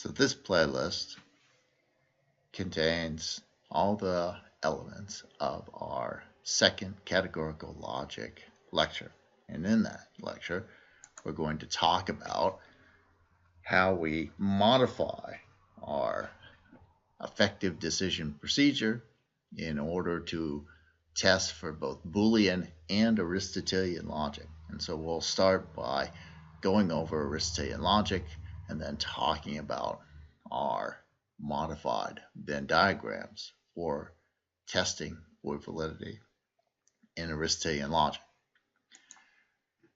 So this playlist contains all the elements of our second categorical logic lecture. And in that lecture, we're going to talk about how we modify our effective decision procedure in order to test for both Boolean and Aristotelian logic. And so we'll start by going over Aristotelian logic and then talking about our modified Venn diagrams for testing for validity in Aristotelian logic.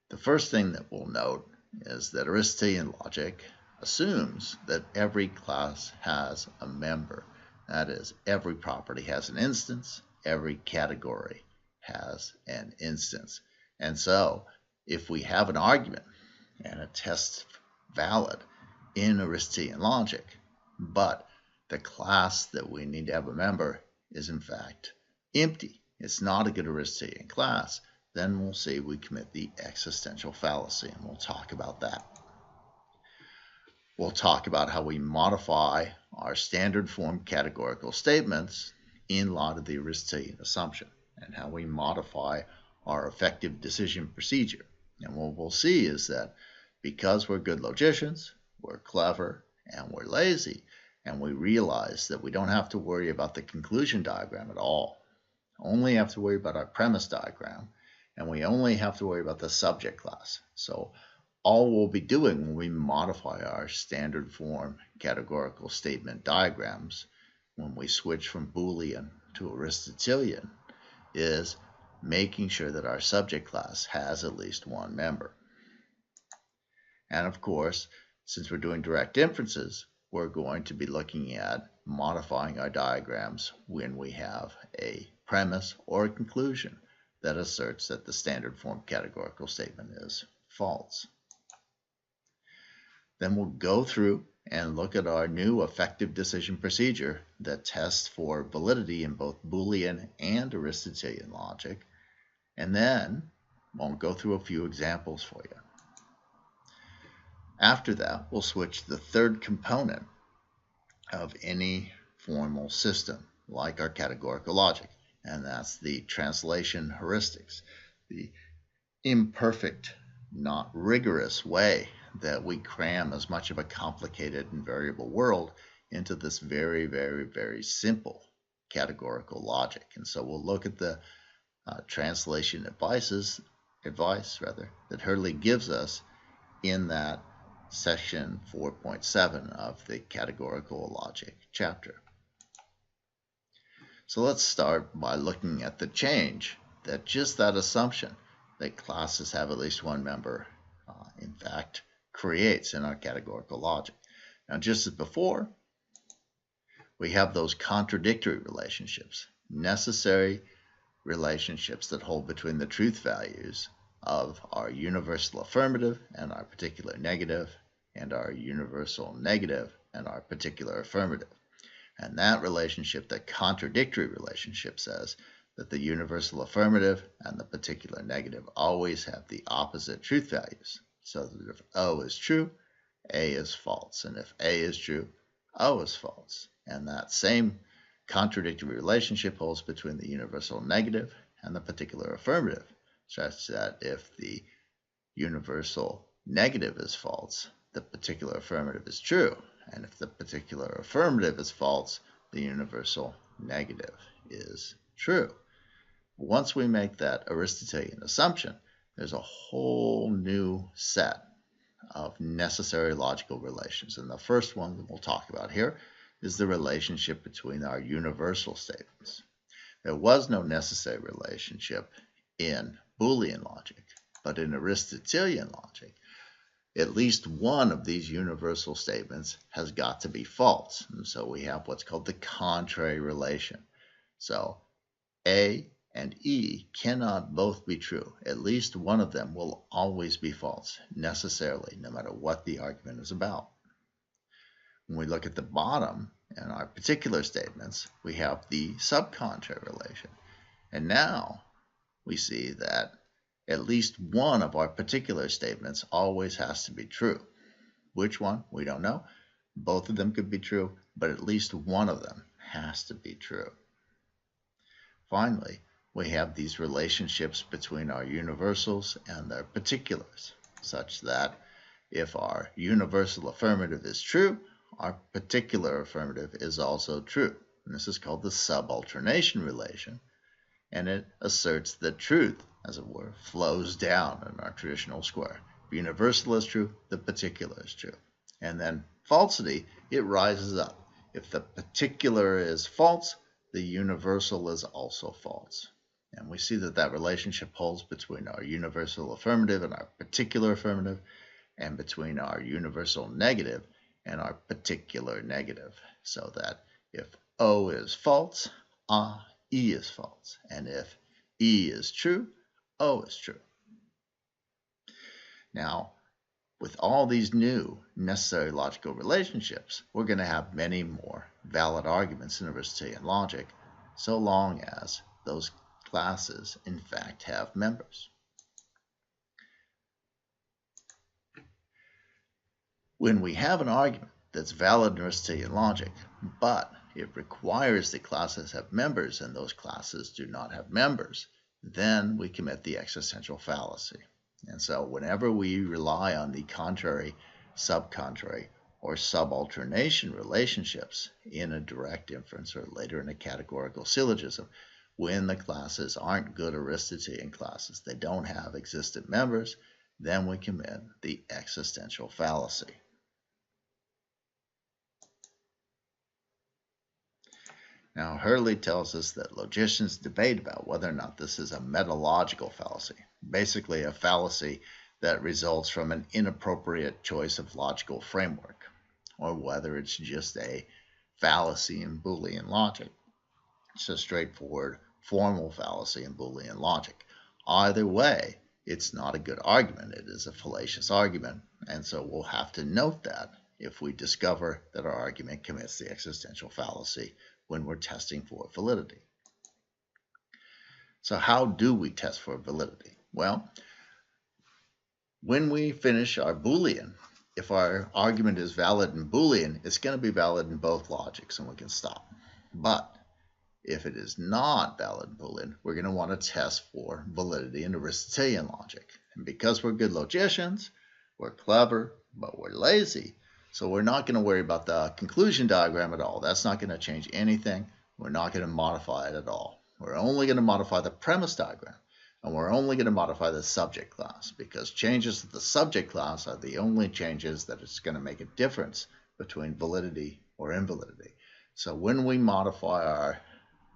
The first thing that we'll note is that Aristotelian logic assumes that every class has a member. That is, every property has an instance, every category has an instance. And so, if we have an argument and a test valid in Aristotelian logic, but the class that we need to have a member is in fact empty, it's not a good Aristotelian class, then we'll see we commit the existential fallacy, and we'll talk about that. We'll talk about how we modify our standard form categorical statements in light of the Aristotelian assumption, and how we modify our effective decision procedure. And what we'll see is that because we're good logicians, we're clever, and we're lazy, and we realize that we don't have to worry about the conclusion diagram at all. Only have to worry about our premise diagram, and we only have to worry about the subject class. So all we'll be doing when we modify our standard form categorical statement diagrams, when we switch from Boolean to Aristotelian, is making sure that our subject class has at least one member. And of course, since we're doing direct inferences, we're going to be looking at modifying our diagrams when we have a premise or a conclusion that asserts that the standard form categorical statement is false. Then we'll go through and look at our new effective decision procedure that tests for validity in both Boolean and Aristotelian logic. And then we'll go through a few examples for you. After that, we'll switch to the third component of any formal system, like our categorical logic, and that's the translation heuristics, the imperfect, not rigorous way that we cram as much of a complicated and variable world into this very, very, very simple categorical logic. And so we'll look at the translation advice that Hurley gives us in that section 4.7 of the categorical logic chapter. So let's start by looking at the change that just that assumption that classes have at least one member, in fact, creates in our categorical logic. Now, just as before, we have those contradictory relationships, necessary relationships that hold between the truth values of our universal affirmative and our particular negative, and our universal negative and our particular affirmative. And that relationship, that contradictory relationship, says that the universal affirmative and the particular negative always have the opposite truth values. So that if O is true, A is false. And if A is true, O is false. And that same contradictory relationship holds between the universal negative and the particular affirmative, such that if the universal negative is false, the particular affirmative is true. And if the particular affirmative is false, the universal negative is true. Once we make that Aristotelian assumption, there's a whole new set of necessary logical relations. And the first one that we'll talk about here is the relationship between our universal statements. There was no necessary relationship in Boolean logic, but in Aristotelian logic, at least one of these universal statements has got to be false. And so we have what's called the contrary relation. So A and E cannot both be true. At least one of them will always be false, necessarily, no matter what the argument is about. When we look at the bottom in our particular statements, we have the subcontrary relation. And now we see that at least one of our particular statements always has to be true. Which one? We don't know. Both of them could be true, but at least one of them has to be true. Finally, we have these relationships between our universals and their particulars, such that if our universal affirmative is true, our particular affirmative is also true. And this is called the subalternation relation, and it asserts that truth, as it were, flows down in our traditional square. If universal is true, the particular is true. And then falsity, it rises up. If the particular is false, the universal is also false. And we see that that relationship holds between our universal affirmative and our particular affirmative, and between our universal negative and our particular negative, so that if O is false, E is false. And if E is true, O is true. Now, with all these new necessary logical relationships, we're going to have many more valid arguments in Aristotelian logic, so long as those classes, in fact, have members. When we have an argument that's valid in Aristotelian logic, but it requires that classes have members and those classes do not have members, then we commit the existential fallacy. And so whenever we rely on the contrary, subcontrary, or subalternation relationships in a direct inference or later in a categorical syllogism, when the classes aren't good Aristotelian classes, they don't have existent members, then we commit the existential fallacy. Now, Hurley tells us that logicians debate about whether or not this is a metalogical fallacy, basically a fallacy that results from an inappropriate choice of logical framework, or whether it's just a fallacy in Boolean logic. It's a straightforward formal fallacy in Boolean logic. Either way, it's not a good argument. It is a fallacious argument, and so we'll have to note that if we discover that our argument commits the existential fallacy when we're testing for validity. So how do we test for validity? Well, when we finish our Boolean, if our argument is valid in Boolean, it's going to be valid in both logics and we can stop. But if it is not valid in Boolean, we're going to want to test for validity in Aristotelian logic. And because we're good logicians, we're clever, but we're lazy, so we're not going to worry about the conclusion diagram at all. That's not going to change anything. We're not going to modify it at all. We're only going to modify the premise diagram. And we're only going to modify the subject class, because changes to the subject class are the only changes that it's going to make a difference between validity or invalidity. So when we modify our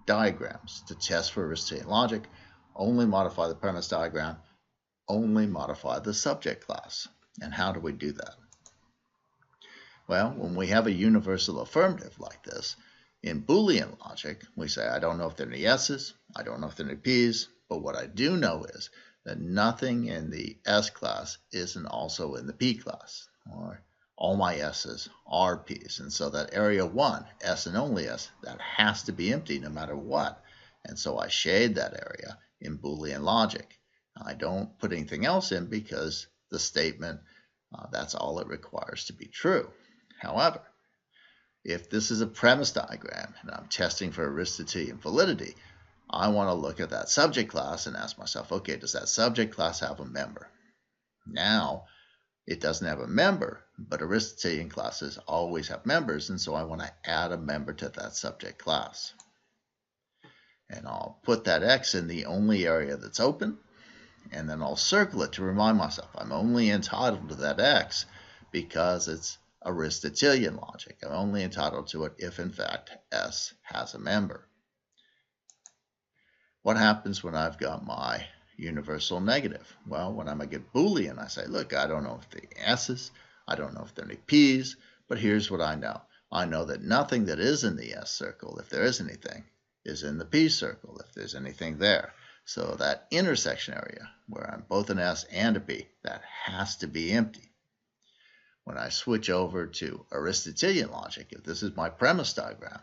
diagrams to test for Aristotelian logic, only modify the premise diagram, only modify the subject class. And how do we do that? Well, when we have a universal affirmative like this, in Boolean logic, we say, I don't know if there are any S's, I don't know if there are any P's, but what I do know is that nothing in the S class isn't also in the P class, or all my S's are P's. And so that area 1, S and only S, that has to be empty no matter what. And so I shade that area in Boolean logic. I don't put anything else in because the statement, that's all it requires to be true. However, if this is a premise diagram and I'm testing for Aristotelian validity, I want to look at that subject class and ask myself, okay, does that subject class have a member? Now, it doesn't have a member, but Aristotelian classes always have members, and so I want to add a member to that subject class. And I'll put that X in the only area that's open, and then I'll circle it to remind myself I'm only entitled to that X because it's Aristotelian logic. I'm only entitled to it if, in fact, S has a member. What happens when I've got my universal negative? Well, when I'm a good Boolean, I say, look, I don't know if there are S's, I don't know if there are any P's, but here's what I know. I know that nothing that is in the S circle, if there is anything, is in the P circle, if there's anything there. So that intersection area, where I'm both an S and a P, that has to be empty. When I switch over to Aristotelian logic, if this is my premise diagram,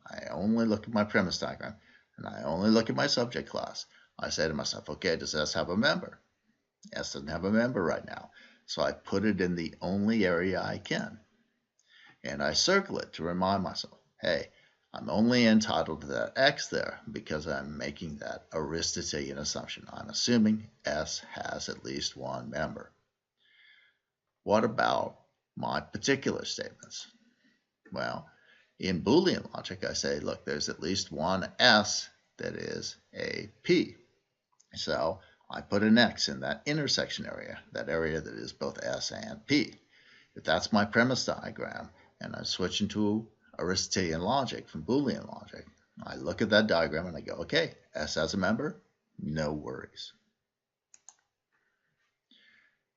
I only look at my premise diagram, and I only look at my subject class. I say to myself, okay, does S have a member? S doesn't have a member right now, so I put it in the only area I can. and I circle it to remind myself, hey, I'm only entitled to that X there because I'm making that Aristotelian assumption. I'm assuming S has at least one member. What about my particular statements? Well, in Boolean logic, I say, look, there's at least one S that is a P. So I put an X in that intersection area, that area that is both S and P. If that's my premise diagram, and I'm switching to Aristotelian logic from Boolean logic, I look at that diagram and I go, okay, S has a member, no worries.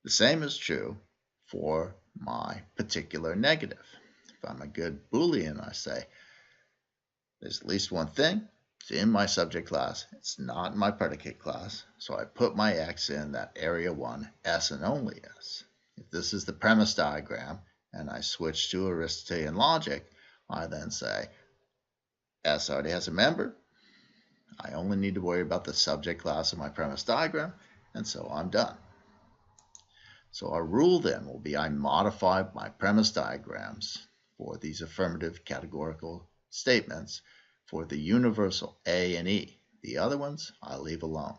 The same is true for my particular negative. If I'm a good Boolean, I say, there's at least one thing. It's in my subject class. It's not in my predicate class. So I put my X in that area 1, S and only S. If this is the premise diagram and I switch to Aristotelian logic, I then say, S already has a member. I only need to worry about the subject class of my premise diagram, and so I'm done. So our rule then will be I modify my premise diagrams for these affirmative categorical statements for the universal A and E. The other ones I leave alone.